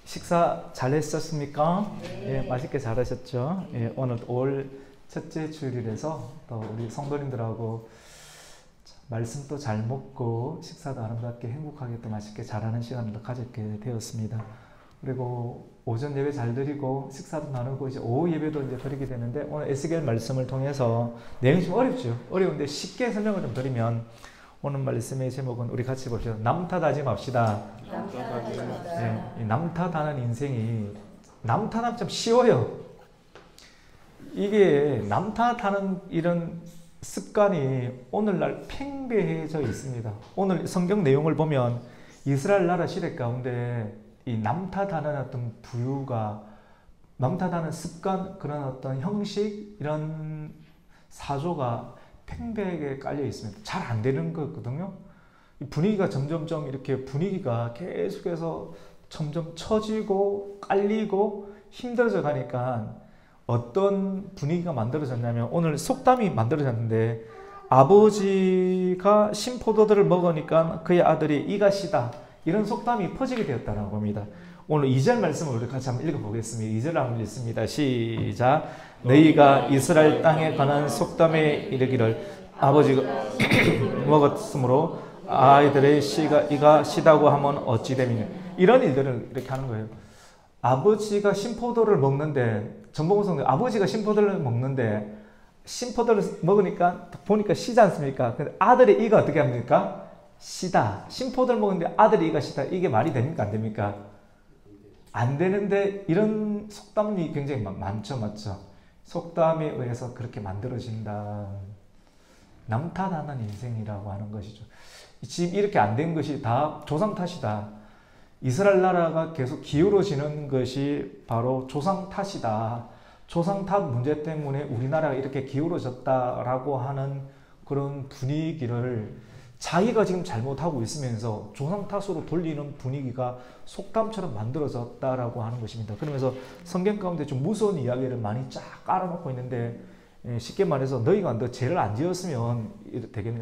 식사 잘 했었습니까? 네. 예, 맛있게 잘 하셨죠? 예, 오늘 5월 첫째 주일이라서 또 우리 성도님들하고 말씀도 잘 먹고 식사도 아름답게 행복하게 또 맛있게 잘하는 시간을 가졌게 되었습니다. 그리고 오전 예배 잘 드리고 식사도 나누고 이제 오후 예배도 이제 드리게 되는데 오늘 에스겔 말씀을 통해서 내용이 좀 어렵죠. 어려운데 쉽게 설명을 좀 드리면 오늘 말씀의 제목은 우리 같이 봅시다. 남탓하지 맙시다. 네, 남탓하는 인생이 남탓하면 참 쉬워요. 이게 남탓하는 이런 습관이 오늘날 팽배해져 있습니다. 오늘 성경 내용을 보면 이스라엘 나라 시대 가운데 이 남탓하는 어떤 부류가 남탓하는 습관, 그런 어떤 형식, 이런 사조가 팽배하게 깔려 있습니다. 잘 안 되는 거거든요. 분위기가 점점점 이렇게 분위기가 계속해서 점점 처지고 깔리고 힘들어져 가니까 어떤 분위기가 만들어졌냐면 오늘 속담이 만들어졌는데 아버지가 신포도들을 먹으니까 그의 아들이 이가 시다, 이런 속담이 퍼지게 되었다고 합니다. 오늘 2절 말씀을 우리 같이 한번 읽어보겠습니다. 2절 한번 읽습니다. 시작. 너희가 이스라엘 땅에 관한 속담에 이르기를 아버지가 먹었으므로 아이들의 이가 시다고 하면 어찌 됨이냐. 이런 일들을 이렇게 하는 거예요. 아버지가 신포도를 먹는데, 전봉훈 성도 아버지가 신포도를 먹는데 신포도를 먹으니까 보니까 시지 않습니까? 근데 아들의 이가 어떻게 합니까? 시다. 신포도를 먹는데 아들의 이가 시다. 이게 말이 됩니까? 안 됩니까? 안 되는데 이런 속담이 굉장히 많죠, 맞죠? 속담에 의해서 그렇게 만들어진다. 남탓하는 인생이라고 하는 것이죠. 지금 이렇게 안 된 것이 다 조상 탓이다. 이스라엘 나라가 계속 기울어지는 것이 바로 조상 탓이다. 조상 탓 문제 때문에 우리나라가 이렇게 기울어졌다라고 하는 그런 분위기를 자기가 지금 잘못하고 있으면서 조상 탓으로 돌리는 분위기가 속담처럼 만들어졌다라고 하는 것입니다. 그러면서 성경 가운데 좀 무서운 이야기를 많이 쫙 깔아놓고 있는데, 쉽게 말해서 너희가 너 죄를 안 지었으면 되겠네.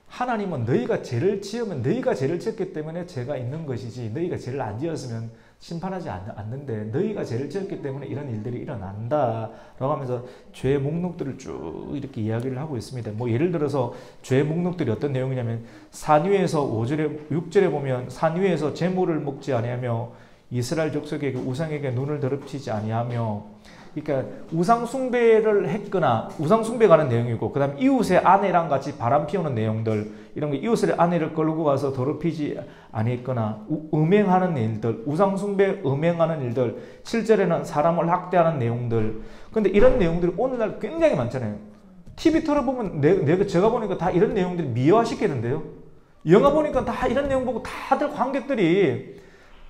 하나님은 너희가 죄를 지으면 너희가 죄를 지었기 때문에 죄가 있는 것이지, 너희가 죄를 안 지었으면 심판하지 않는데 너희가 죄를 지었기 때문에 이런 일들이 일어난다 라고 하면서 죄의 목록들을 쭉 이렇게 이야기를 하고 있습니다. 뭐 예를 들어서 죄의 목록들이 어떤 내용이냐면, 산 위에서 5절에 6절에 보면 산 위에서 제물을 먹지 아니하며 이스라엘 족속에게 우상에게 눈을 더럽히지 아니하며, 그러니까 우상 숭배를 했거나 우상 숭배가 하는 내용이고, 그 다음 이웃의 아내랑 같이 바람 피우는 내용들, 이런 거 이웃의 아내를 끌고 가서 더럽히지 아니했거나 음행하는 일들, 우상 숭배 음행하는 일들, 7절에는 사람을 학대하는 내용들. 근데 이런 내용들이 오늘날 굉장히 많잖아요. TV 틀어보면 제가 보니까 다 이런 내용들이 미화시키는데요. 영화 보니까 다 이런 내용 보고 다들 관객들이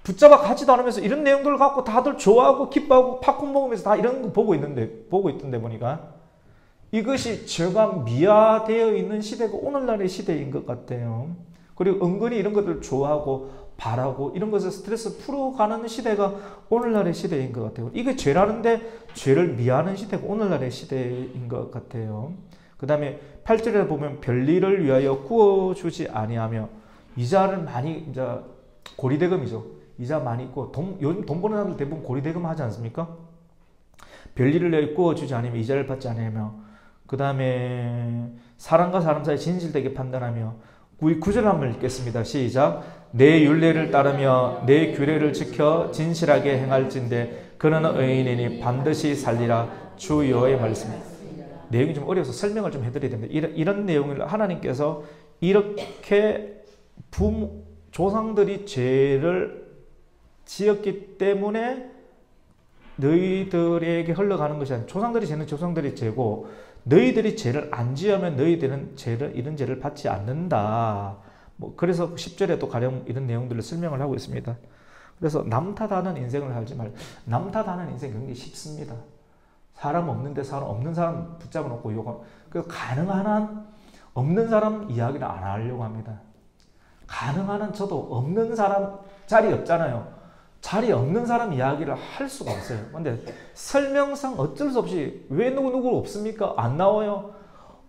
붙잡아 가지도 않으면서 이런 내용들을 갖고 다들 좋아하고 기뻐하고 팝콘 먹으면서 다 이런 거 보고 있던데 보니까 이것이 죄가 미화되어 있는 시대가 오늘날의 시대인 것 같아요. 그리고 은근히 이런 것들을 좋아하고 바라고 이런 것을 스트레스 풀어가는 시대가 오늘날의 시대인 것 같아요. 이게 죄라는데 죄를 미화하는 시대가 오늘날의 시대인 것 같아요. 그 다음에 8절에 보면 별일을 위하여 구워주지 아니하며, 이자를 많이, 이제 고리대금이죠. 이자 많이 있고, 요즘 돈 버는 사람들 대부분 고리대금 하지 않습니까? 별일을 위하여 구워주지 않으며 이자를 받지 않으며, 그 다음에 사람과 사람 사이 진실되게 판단하며, 9절 한번 읽겠습니다. 시작. 내 율례를 따르며 내 규례를 지켜 진실하게 행할진대 그는 의인이니 반드시 살리라. 주 여호와의 말씀. 내용이 좀 어려워서 설명을 좀 해드려야 됩니다. 이런 내용을 하나님께서 이렇게 조상들이 죄를 지었기 때문에 너희들에게 흘러가는 것이 아니라, 조상들이 죄는 조상들이 죄고 너희들이 죄를 안 지으면 너희들은 이런 죄를 받지 않는다. 뭐 그래서 10절에 또 가령 이런 내용들을 설명을 하고 있습니다. 그래서 남탓하는 인생을 살지 말고, 남탓하는 인생 굉장히 쉽습니다. 사람 없는데 없는 사람 붙잡아 놓고 요거, 그래서 가능한 한 없는 사람 이야기를 안 하려고 합니다. 가능한 한 저도 없는 사람, 자리 없잖아요. 자리 없는 사람 이야기를 할 수가 없어요. 근데 설명상 어쩔 수 없이, 왜 누구 없습니까? 안 나와요.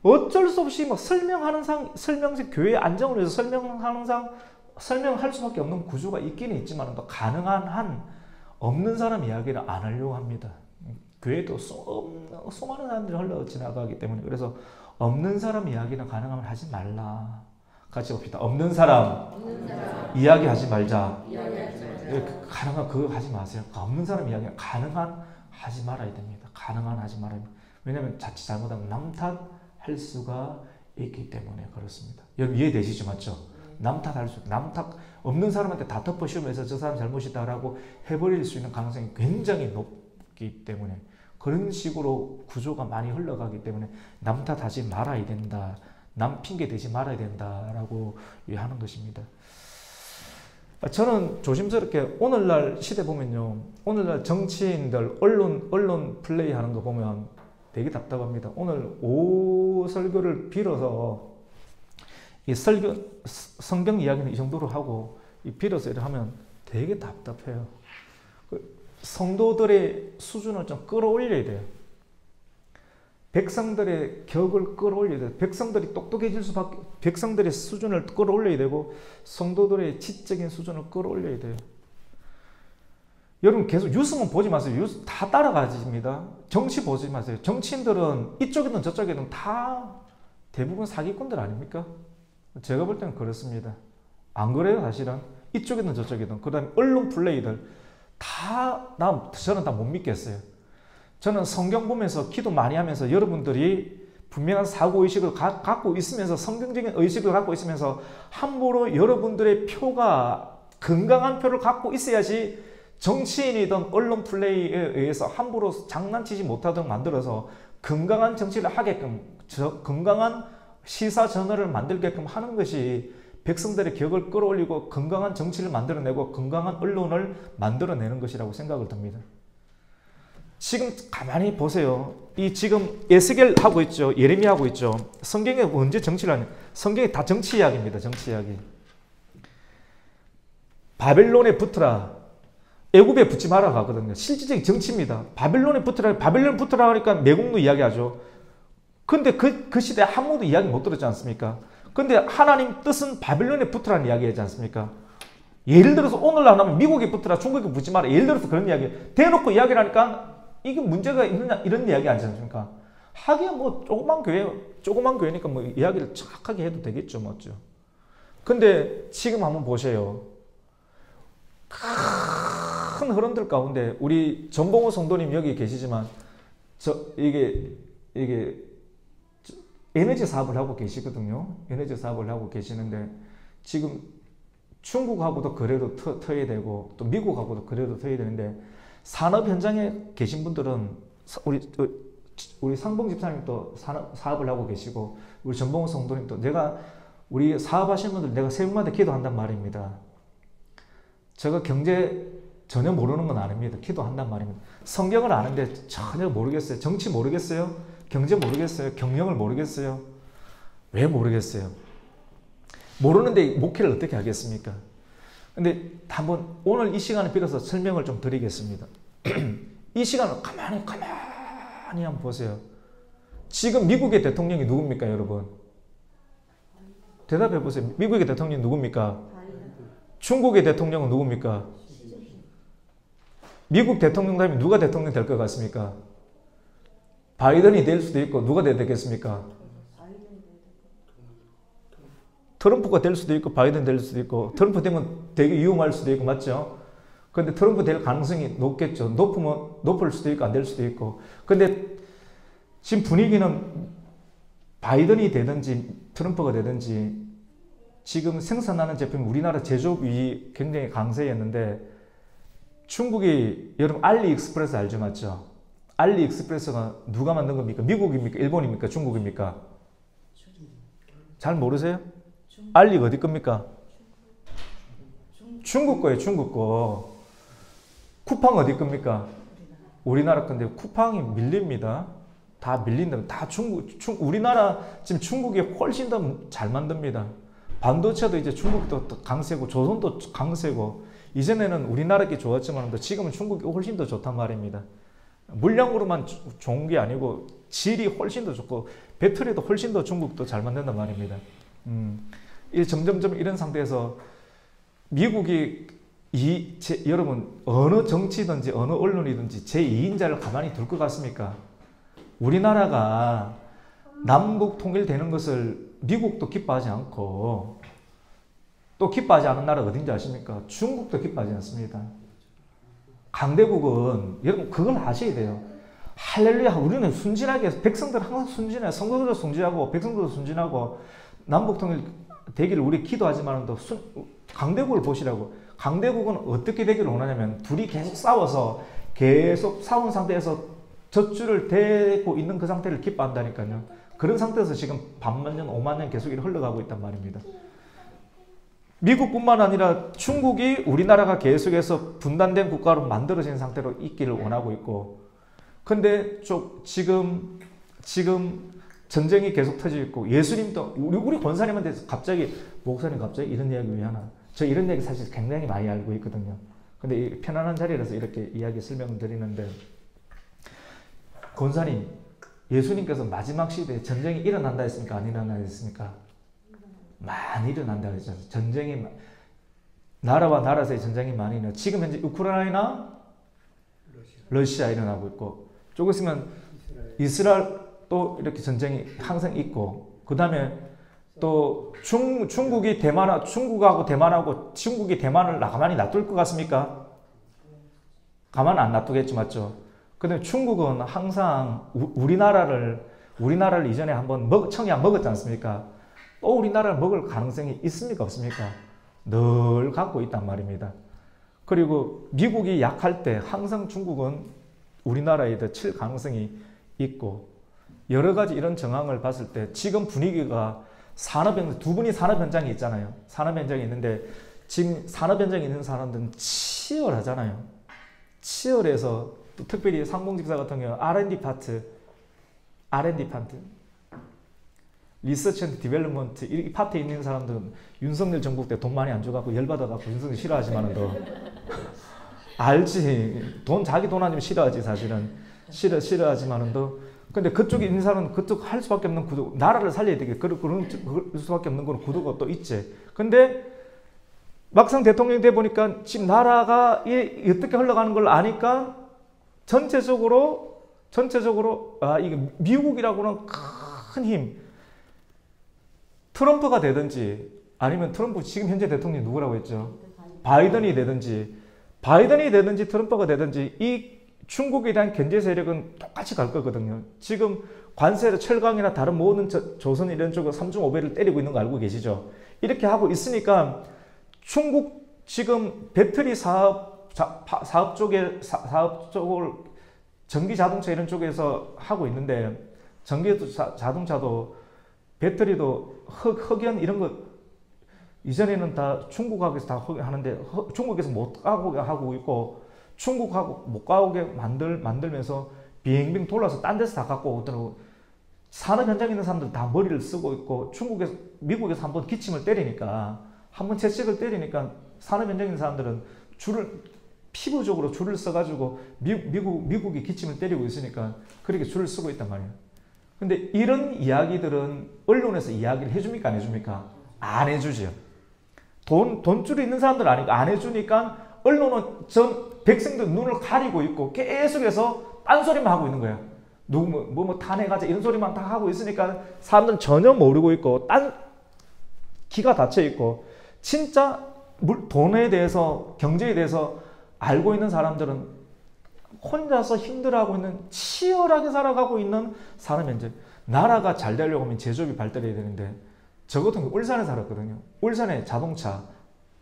어쩔 수 없이 막 설명하는 상, 설명상 교회 안정을 위해서 설명하는 상 설명할 수밖에 없는 구조가 있기는 있지만 또 가능한 한 없는 사람 이야기를 안 하려고 합니다. 교회도 수많은 사람들이 흘러 지나가기 때문에 그래서 없는 사람 이야기는 가능하면 하지 말라. 같이 봅시다. 없는 사람 이야기하지 말자. 가능한 그거 하지 마세요. 없는 사람 이야기는 가능한 하지 말아야 됩니다. 가능한 하지 말아야 됩니다. 왜냐하면 자칫 잘못하면 남탓할 수가 있기 때문에 그렇습니다. 여러분 이해되시죠? 맞죠? 남탓할 수, 남탓 없는 사람한테 다 덮어씌우면서 저 사람 잘못이다라고 해버릴 수 있는 가능성이 굉장히 높기 때문에 그런 식으로 구조가 많이 흘러가기 때문에 남탓하지 말아야 된다. 남 핑계 대지 말아야 된다라고 하는 것입니다. 저는 조심스럽게 오늘날 시대 보면요. 오늘날 정치인들 언론 플레이 하는 거 보면 되게 답답합니다. 오늘 설교를 빌어서 이 성경 이야기는 이 정도로 하고 빌어서 이렇게 하면 되게 답답해요. 성도들의 수준을 좀 끌어올려야 돼요. 백성들의 격을 끌어올려야 돼요. 백성들이 똑똑해질 수밖에, 백성들의 수준을 끌어올려야 되고 성도들의 지적인 수준을 끌어올려야 돼요. 여러분 계속 뉴스만 보지 마세요. 뉴스 다 따라가집니다. 정치 보지 마세요. 정치인들은 이쪽이든 저쪽이든 다 대부분 사기꾼들 아닙니까? 제가 볼 때는 그렇습니다. 안 그래요 사실은? 이쪽이든 저쪽이든. 그 다음에 언론 플레이들 저는 다 못 믿겠어요. 저는 성경 보면서 기도 많이 하면서 여러분들이 분명한 사고의식을 갖고 있으면서 성경적인 의식을 갖고 있으면서 함부로 여러분들의 표가 건강한 표를 갖고 있어야지 정치인이든 언론 플레이에 의해서 함부로 장난치지 못하도록 만들어서 건강한 정치를 하게끔 건강한 시사 전환을 만들게끔 하는 것이 백성들의 격을 끌어올리고 건강한 정치를 만들어내고 건강한 언론을 만들어내는 것이라고 생각을 듭니다. 지금 가만히 보세요. 이 지금 에스겔 하고 있죠. 예레미야 하고 있죠. 성경에 언제 정치를 하냐? 성경이 다 정치 이야기입니다. 정치 이야기. 바벨론에 붙으라. 애굽에 붙지 마라 가거든요. 실질적인 정치입니다. 바벨론에 붙으라. 바벨론 붙으라 하니까 매국노 이야기하죠. 근데 그 시대에 한 번도 이야기 못 들었지 않습니까? 근데 하나님 뜻은 바벨론에 붙으라는 이야기 하지 않습니까? 예를 들어서 오늘날 하면 미국에 붙으라, 중국에 붙지 마라. 예를 들어서 그런 이야기. 대놓고 이야기를 하니까 이게 문제가 있느냐 이런 이야기 아니지 않습니까? 하기야 뭐 조그만 교회니까 뭐 이야기를 정확하게 해도 되겠죠. 맞죠? 근데 지금 한번 보세요. 큰 흐름들 가운데 우리 전봉호 성도님 여기 계시지만 이게 에너지 사업을 하고 계시거든요. 에너지 사업을 하고 계시는데 지금 중국하고도 거래도 터야 되고 또 미국하고도 거래도 터야 되는데 산업 현장에 계신 분들은 우리 상봉 집사님도 사업을 하고 계시고 우리 전봉호 성도님도 우리 사업하시는 분들 내가 새벽마다 기도한단 말입니다. 제가 경제 전혀 모르는 건 아닙니다. 기도한단 말입니다. 성경을 아는데 전혀 모르겠어요. 정치 모르겠어요. 경제 모르겠어요. 경영을 모르겠어요. 왜 모르겠어요? 모르는데 목회를 어떻게 하겠습니까? 근데 한번 오늘 이 시간을 빌어서 설명을 좀 드리겠습니다. 이 시간을 가만히 한번 보세요. 지금 미국의 대통령이 누굽니까, 여러분? 대답해 보세요. 미국의 대통령이 누굽니까? 중국의 대통령은 누굽니까? 미국 대통령 다음에 누가 대통령 될 것 같습니까? 바이든이 될 수도 있고 누가 되겠습니까? 트럼프가 될 수도 있고 바이든 될 수도 있고 트럼프 되면 되게 위험할 수도 있고 맞죠? 근데 트럼프 될 가능성이 높겠죠. 높을 수도 있고 안 될 수도 있고. 근데 지금 분위기는 바이든이 되든지 트럼프가 되든지 지금 생산하는 제품이 우리나라 제조업이 굉장히 강세였는데 중국이 여러분 알리익스프레스 알죠? 맞죠? 알리익스프레스가 누가 만든 겁니까? 미국입니까? 일본입니까? 중국입니까? 잘 모르세요? 알리가 어디 겁니까? 중국 거예요. 중국 거. 쿠팡 어디 겁니까? 우리나라 건데 쿠팡이 밀립니다. 다 밀린다. 다 우리나라 지금 중국이 훨씬 더 잘 만듭니다. 반도체도 이제 중국도 강세고 조선도 강세고 이전에는 우리나라 게 좋았지만 지금은 중국이 훨씬 더 좋단 말입니다. 물량으로만 좋은 게 아니고 질이 훨씬 더 좋고 배터리도 훨씬 더 중국도 잘 만든단 말입니다. 점점점 이런 상태에서 미국이 여러분 어느 정치든지 어느 언론이든지 제2인자를 가만히 둘 것 같습니까? 우리나라가 남북 통일되는 것을 미국도 기뻐하지 않고 또 기뻐하지 않은 나라가 어딘지 아십니까? 중국도 기뻐하지 않습니다. 강대국은 여러분 그걸 아셔야 돼요. 할렐루야, 우리는 순진하게, 백성들 항상 순진해. 성도들도 순진하고 백성들도 순진하고 남북 통일 되기를 우리 기도하지만도 강대국을 보시라고. 강대국은 어떻게 되기를 원하냐면 둘이 계속 싸워서 계속 싸운 상태에서 젖줄을 대고 있는 그 상태를 기뻐한다니까요. 그런 상태에서 지금 반만 년, 5만 년 계속 흘러가고 있단 말입니다. 미국뿐만 아니라 중국이 우리나라가 계속해서 분단된 국가로 만들어진 상태로 있기를 원하고 있고, 근데 지금 전쟁이 계속 터지고 있고, 예수님도 우리 권사님한테 목사님 갑자기 이런 이야기 왜 하나? 저 이런 얘기 사실 굉장히 많이 알고 있거든요. 근데 편안한 자리라서 이렇게 이야기 설명드리는데, 권사님, 예수님께서 마지막 시대에 전쟁이 일어난다 했습니까? 안 일어난다 했습니까? 많이 일어난다 그랬죠. 전쟁이, 나라와 나라 사이 전쟁이 많이 일어나. 지금 현재 우크라이나, 러시아 일어나고 있고, 조금 있으면 이스라엘 또 이렇게 전쟁이 항상 있고, 그 다음에 또 중국이 중국하고 대만하고 중국이 대만을 가만히 놔둘 것 같습니까? 가만 안 놔두겠지, 맞죠? 근데 중국은 항상 우리나라를 이전에 한번 청양 먹었지 않습니까? 또 우리나라를 먹을 가능성이 있습니까? 없습니까? 늘 갖고 있단 말입니다. 그리고 미국이 약할 때 항상 중국은 우리나라에 칠 가능성이 있고, 여러 가지 이런 정황을 봤을 때 지금 분위기가 두 분이 산업 현장에 있잖아요. 산업 현장에 있는데 지금 산업 현장에 있는 사람들은 치열하잖아요. 치열해서 또 특별히 상공직사 같은 경우 R&D 파트, 리서치 앤드 디벨롭먼트 이 파트에 있는 사람들은 윤석열 정부 때 돈 많이 안 줘갖고 열받아갖고 윤석열 싫어하지만은 더 알지. 자기 돈 아니면 싫어하지, 사실은. 싫어하지만은 더. 근데 그쪽에 있는 사람은 그쪽 할 수밖에 없는 구도, 나라를 살려야 되게 그럴 수밖에 없는 건 구도가 또 있지. 근데 막상 대통령이 돼 보니까 지금 나라가 어떻게 흘러가는 걸 아니까 전체적으로 이게 미국이라고는 큰 힘, 트럼프가 되든지 아니면 트럼프 지금 현재 대통령이 누구라고 했죠? 바이든이 되든지 트럼프가 되든지 이 중국에 대한 견제 세력은 똑같이 갈 거거든요. 지금 관세를 철강이나 다른 모든 조선 이런 쪽으로 3중 5배를 때리고 있는 거 알고 계시죠? 이렇게 하고 있으니까 중국 지금 배터리 사업 쪽을 전기 자동차 이런 쪽에서 하고 있는데, 전기 자동차도 배터리도 흑연 이런 거 이전에는 다 중국하고서 다 하는데 중국에서 못 가게 하고 있고, 중국하고 못 가게 만들면서 빙빙 돌아서 딴 데서 다 갖고 오더라고. 산업 현장에 있는 사람들 다 머리를 쓰고 있고, 미국에서 한번 기침을 때리니까, 한번 채찍을 때리니까 산업 현장에 있는 사람들은 피부적으로 줄을 써가지고 미국이 기침을 때리고 있으니까 그렇게 줄을 쓰고 있단 말이에요. 근데 이런 이야기들은 언론에서 이야기를 해줍니까? 안 해줍니까? 안 해주죠. 돈줄이 있는 사람들 아니까 안 해주니까 언론은 백성들 눈을 가리고 있고 계속해서 딴소리만 하고 있는 거야. 탄핵하자 이런 소리만 다 하고 있으니까 사람들은 전혀 모르고 있고 기가 닫혀 있고, 진짜 돈에 대해서 경제에 대해서 알고 있는 사람들은 혼자서 힘들어하고 있는, 치열하게 살아가고 있는 사람 현재. 나라가 잘 되려고 하면 제조업이 발달해야 되는데, 저 같은 경우 울산에 살았거든요. 울산에 자동차,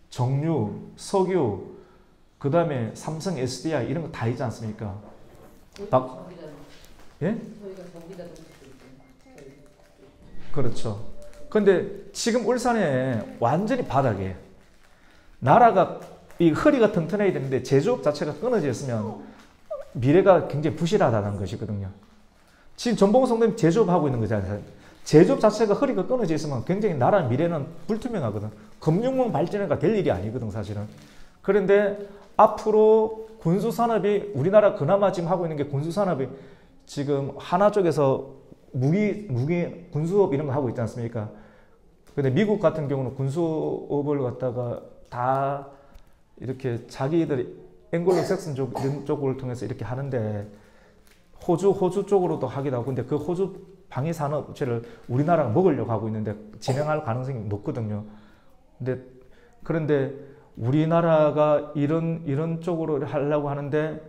정유, 석유, 그 다음에 삼성 SDI 이런 거 다 있지 않습니까? 예? 그렇죠. 근데 지금 울산에 완전히 바닥이에요. 나라가 이 허리가 튼튼해야 되는데 제조업 자체가 끊어져 있으면 미래가 굉장히 부실하다는 것이거든요. 지금 전봉 성도님 제조업 하고 있는 거잖아요. 제조업 자체가 허리가 끊어져 있으면 굉장히 나라 미래는 불투명하거든. 금융망 발전가 될 일이 아니거든, 사실은. 그런데 앞으로 군수산업이, 우리나라 그나마 지금 하고 있는 게 군수산업이 지금 하나 쪽에서 군수업 이런 거 하고 있지 않습니까? 근데 미국 같은 경우는 군수업을 갖다가 다 이렇게 자기들이 앵글로색슨 이런 쪽을 통해서 이렇게 하는데 호주 쪽으로도 하기도 하고 근데 그 호주 방위산업체를 우리나라가 먹으려고 하고 있는데 진행할 가능성이 높거든요. 그런데 우리나라가 이런 쪽으로 하려고 하는데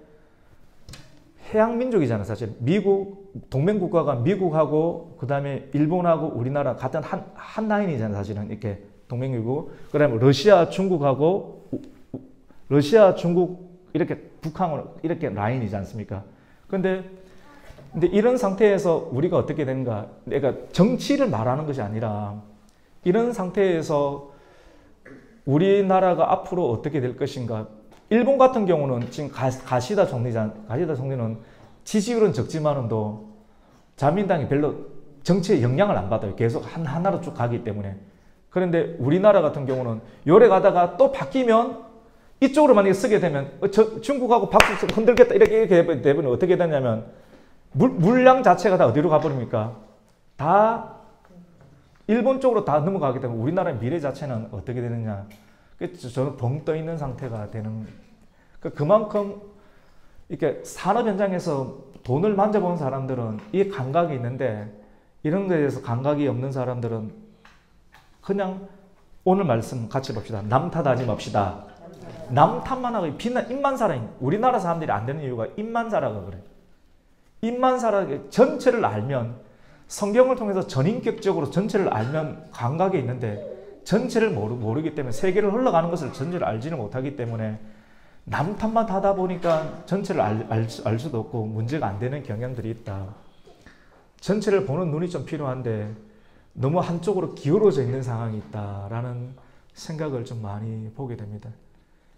해양민족이잖아요. 사실 미국 동맹국가가 미국하고 그 다음에 일본하고 우리나라 같은 한 라인이잖아요. 사실은 이렇게 동맹이고 그 다음에 러시아 중국하고 러시아 중국 이렇게 북한으로 이렇게 라인이지 않습니까? 근데 이런 상태에서 우리가 어떻게 되는가? 내가 정치를 말하는 것이 아니라 이런 상태에서 우리나라가 앞으로 어떻게 될 것인가? 일본 같은 경우는 지금 가시다 총리는 지지율은 적지만은도 자민당이 별로 정치에 영향을 안 받아요. 계속 하나로 쭉 가기 때문에. 그런데 우리나라 같은 경우는 요래 가다가 또 바뀌면 이쪽으로 만약에 쓰게 되면 중국하고 박수 흔들겠다 이렇게 되면 어떻게 되냐면 물량 자체가 다 어디로 가버립니까? 다 일본 쪽으로 다 넘어가기 때문에 우리나라의 미래 자체는 어떻게 되느냐. 저는 벙 떠 있는 상태가 되는 그만큼 이렇게 산업 현장에서 돈을 만져본 사람들은 이 감각이 있는데 이런 거에 대해서 감각이 없는 사람들은 그냥 오늘 말씀 같이 봅시다. 남 탓하지 맙시다. 남 탓만 하고 입만 살아. 우리나라 사람들이 안 되는 이유가 입만 살아가 그래. 입만 살아 전체를 알면 성경을 통해서 전인격적으로 전체를 알면 감각이 있는데 전체를 모르기 때문에 세계를 흘러가는 것을 전체를 알지는 못하기 때문에 남 탓만 하다 보니까 전체를 알 수도 없고 문제가 안 되는 경향들이 있다. 전체를 보는 눈이 좀 필요한데 너무 한쪽으로 기울어져 있는 상황이 있다라는 생각을 좀 많이 보게 됩니다.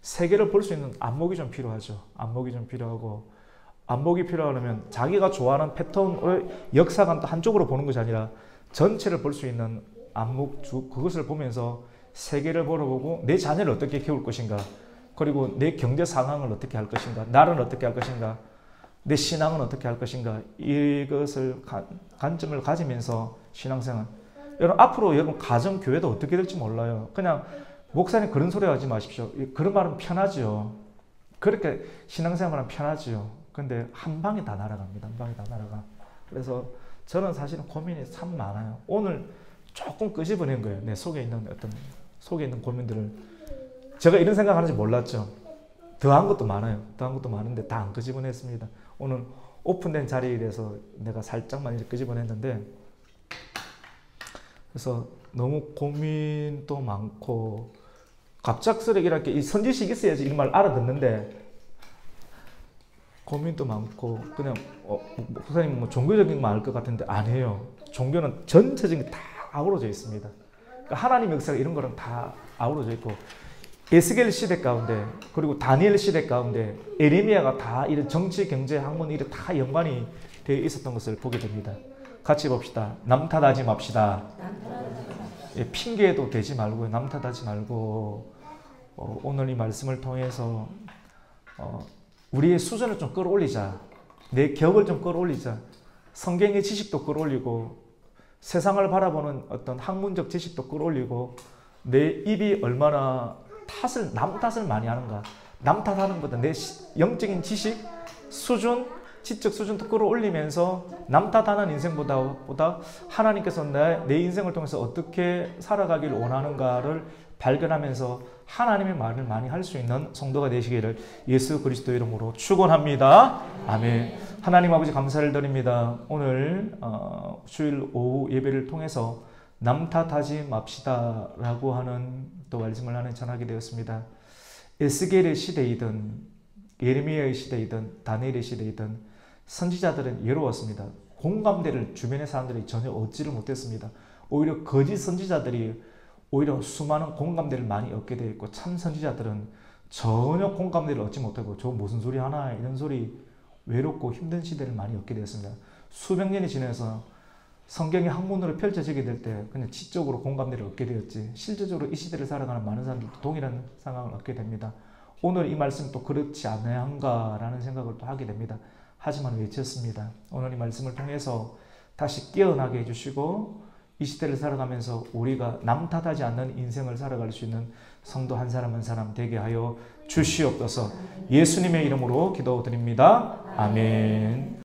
세계를 볼 수 있는 안목이 좀 필요하죠. 안목이 좀 필요하고 안목이 필요하려면 자기가 좋아하는 패턴의 역사관도 한쪽으로 보는 것이 아니라 전체를 볼 수 있는 안목, 그것을 보면서 세계를 바라보고 내 자녀를 어떻게 키울 것인가 그리고 내 경제 상황을 어떻게 할 것인가 나를 어떻게 할 것인가 내 신앙은 어떻게 할 것인가 이것을 관점을 가지면서 신앙생활 여러분 앞으로 여러분 가정, 교회도 어떻게 될지 몰라요. 그냥 목사님 그런 소리 하지 마십시오. 그런 말은 편하지요. 그렇게 신앙생활은 편하지요. 근데 한 방에 다 날아갑니다. 한 방에 다 날아가. 그래서 저는 사실은 고민이 참 많아요. 오늘 조금 끄집어낸 거예요. 내 속에 있는 고민들을. 제가 이런 생각하는지 몰랐죠. 더한 것도 많아요. 더한 것도 많은데 다 안 끄집어냈습니다. 오늘 오픈된 자리에서 내가 살짝만 이제 끄집어냈는데 그래서 너무 고민도 많고 갑작스레 이렇게 이 선지식이 있어야지 이 말 알아듣는데 고민도 많고 그냥 목사님 뭐 종교적인 말 알 것 같은데 아니에요. 종교는 전체적인 게 다 아우러져 있습니다. 그러니까 하나님 역사가 이런 거는 다 아우러져 있고 에스겔 시대 가운데 그리고 다니엘 시대 가운데 에레미야가 다 이런 정치, 경제, 학문 이런 다 연관이 되어 있었던 것을 보게 됩니다. 같이 봅시다. 남 탓하지 맙시다. 핑계도 대지 말고 남 탓하지 말고 오늘 이 말씀을 통해서 우리의 수준을 좀 끌어올리자. 내 격을 좀 끌어올리자. 성경의 지식도 끌어올리고 세상을 바라보는 어떤 학문적 지식도 끌어올리고 내 입이 얼마나 남 탓을 많이 하는가. 남 탓하는 것보다 내 영적인 수준, 지적 수준도 끌어올리면서 남 탓하는 인생보다 하나님께서 내 인생을 통해서 어떻게 살아가길 원하는가를 발견하면서 하나님의 말을 많이 할 수 있는 성도가 되시기를 예수 그리스도 이름으로 축원합니다. 아멘. 하나님 아버지 감사를 드립니다. 오늘 주일 오후 예배를 통해서 남 탓하지 맙시다 라고 하는 또 말씀을 하나 전하게 되었습니다. 에스겔의 시대이든 예레미야의 시대이든 다니엘의 시대이든 선지자들은 외로웠습니다. 공감대를 주변의 사람들이 전혀 얻지를 못했습니다. 오히려 거짓 선지자들이 오히려 수많은 공감대를 많이 얻게 되어 있고 참 선지자들은 전혀 공감대를 얻지 못하고 저 무슨 소리 하나 이런 소리 외롭고 힘든 시대를 많이 얻게 되었습니다. 수백 년이 지나서 성경이 학문으로 펼쳐지게 될 때 그냥 지적으로 공감대를 얻게 되었지 실질적으로 이 시대를 살아가는 많은 사람들도 동일한 상황을 얻게 됩니다. 오늘 이 말씀이 또 그렇지 않은가라는 생각을 또 하게 됩니다. 하지만 외쳤습니다. 오늘 이 말씀을 통해서 다시 깨어나게 해주시고 이 시대를 살아가면서 우리가 남 탓하지 않는 인생을 살아갈 수 있는 성도 한 사람 한 사람 되게 하여 주시옵소서. 예수님의 이름으로 기도드립니다. 아멘.